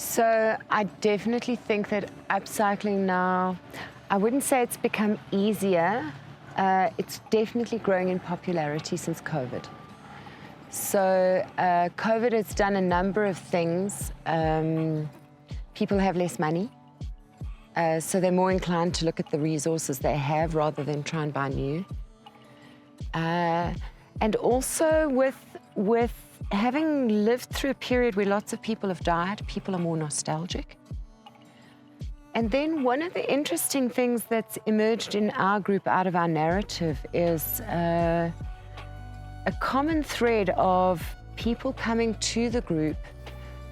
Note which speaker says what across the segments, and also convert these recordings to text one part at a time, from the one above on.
Speaker 1: So I definitely think that upcycling now, I wouldn't say it's become easier. It's definitely growing in popularity since COVID. So COVID has done a number of things. People have less money, so they're more inclined to look at the resources they have rather than try and buy new. And also with having lived through a period where lots of people have died, people are more nostalgic. And then one of the interesting things that's emerged in our group out of our narrative is a common thread of people coming to the group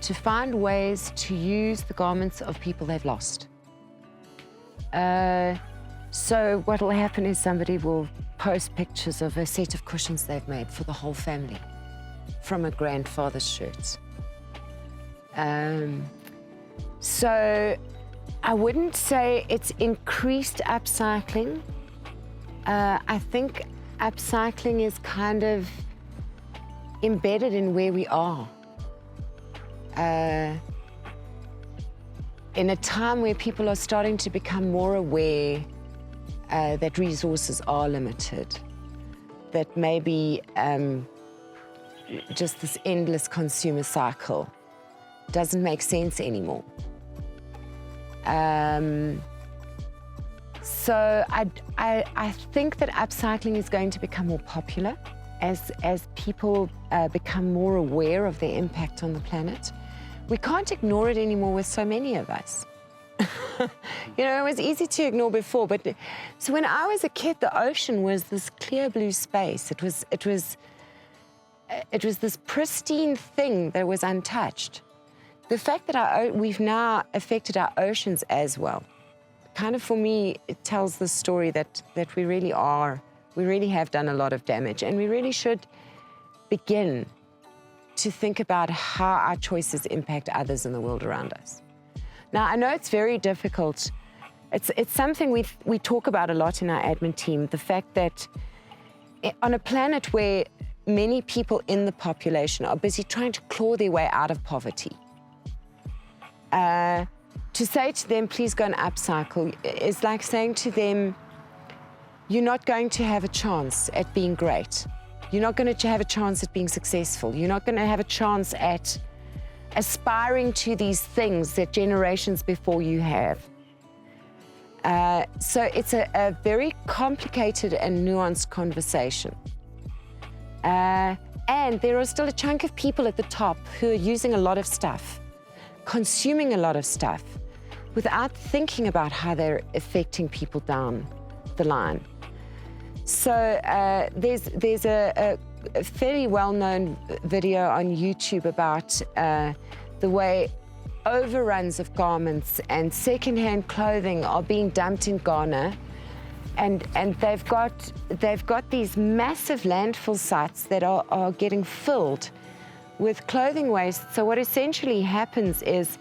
Speaker 1: to find ways to use the garments of people they've lost. So what will happen is somebody will post pictures of a set of cushions they've made for the whole family from a grandfather's shirt. So I wouldn't say it's increased upcycling. I think upcycling is kind of embedded in where we are. In a time where people are starting to become more aware that resources are limited, that maybe just this endless consumer cycle doesn't make sense anymore. So I think that upcycling is going to become more popular as people become more aware of their impact on the planet. We can't ignore it anymore with so many of us. You know, it was easy to ignore before, but so when I was a kid, the ocean was this clear blue space. It was this pristine thing that was untouched. The fact that we've now affected our oceans as well, kind of for me, it tells the story that we really have done a lot of damage, and we really should begin to think about how our choices impact others in the world around us. Now, I know it's very difficult. It's something we talk about a lot in our admin team, the fact that on a planet where many people in the population are busy trying to claw their way out of poverty, to say to them, please go and upcycle, is like saying to them, you're not going to have a chance at being great. You're not going to have a chance at being successful. You're not going to have a chance at aspiring to these things that generations before you have. So it's a very complicated and nuanced conversation. And there are still a chunk of people at the top who are using a lot of stuff, consuming a lot of stuff, without thinking about how they're affecting people down the line. So there's a fairly well-known video on YouTube about the way overruns of garments and second-hand clothing are being dumped in Ghana, and they've got these massive landfill sites that are getting filled with clothing waste. So what essentially happens is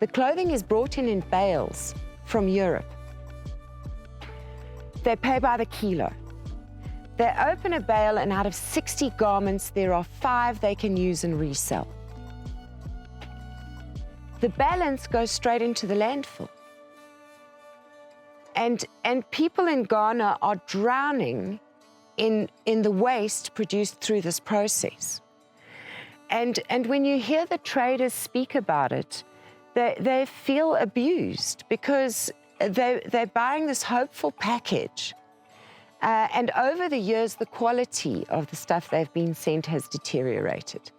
Speaker 1: the clothing is brought in bales from Europe. They pay by the kilo. They open a bale, and out of 60 garments, there are 5 they can use and resell. The balance goes straight into the landfill. And people in Ghana are drowning in the waste produced through this process. And when you hear the traders speak about it, they feel abused because they're buying this hopeful package. And over the years, the quality of the stuff they've been sent has deteriorated.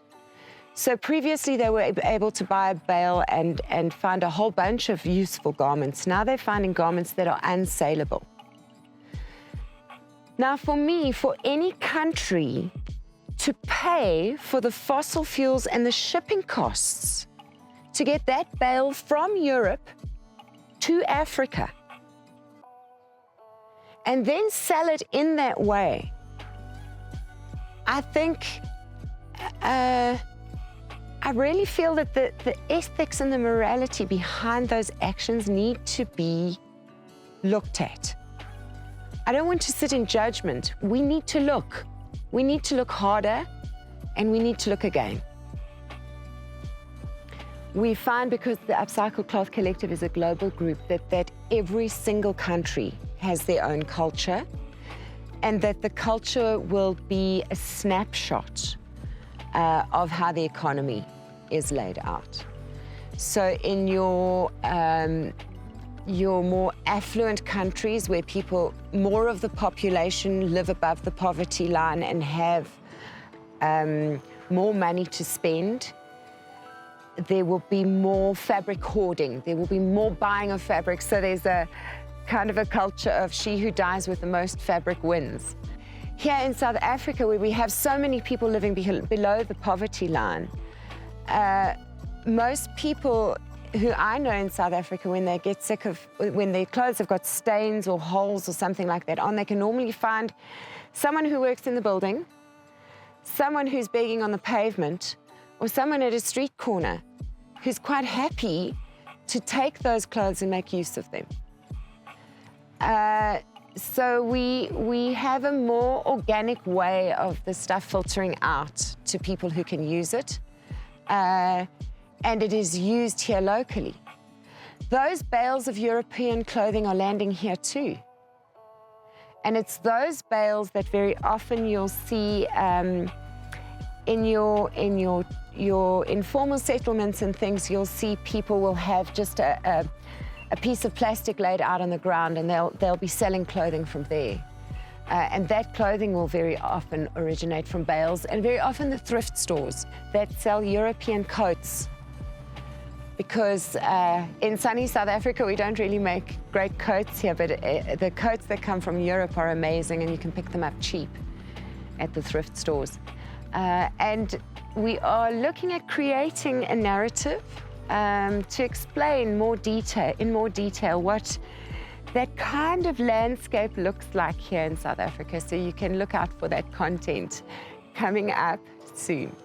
Speaker 1: So previously, they were able to buy a bale and find a whole bunch of useful garments. Now they're finding garments that are unsaleable. Now, for me, for any country to pay for the fossil fuels and the shipping costs to get that bale from Europe to Africa, and then sell it in that way, I think, I really feel that the ethics and the morality behind those actions need to be looked at. I don't want to sit in judgment. We need to look. We need to look harder, and we need to look again. We find, because the Upcycled Cloth Collective is a global group, that every single country has their own culture, and that the culture will be a snapshot of how the economy is laid out. So in your more affluent countries, where more of the population live above the poverty line and have more money to spend, there will be more fabric hoarding. There will be more buying of fabric. So there's a kind of a culture of she who dies with the most fabric wins. Here in South Africa, where we have so many people living below the poverty line, most people who I know in South Africa, when they get sick of, when their clothes have got stains or holes or something like that on, they can normally find someone who works in the building, someone who's begging on the pavement, or someone at a street corner who's quite happy to take those clothes and make use of them. So we have a more organic way of the stuff filtering out to people who can use it, and it is used here locally. Those bales of European clothing are landing here too. And it's those bales that very often you'll see in your informal settlements and things. You'll see people will have just a piece of plastic laid out on the ground, and they'll be selling clothing from there. And that clothing will very often originate from bales, and very often the thrift stores that sell European coats. Because in sunny South Africa, we don't really make great coats here, but the coats that come from Europe are amazing, and you can pick them up cheap at the thrift stores. And we are looking at creating a narrative to explain in more detail what that kind of landscape looks like here in South Africa. So you can look out for that content coming up soon.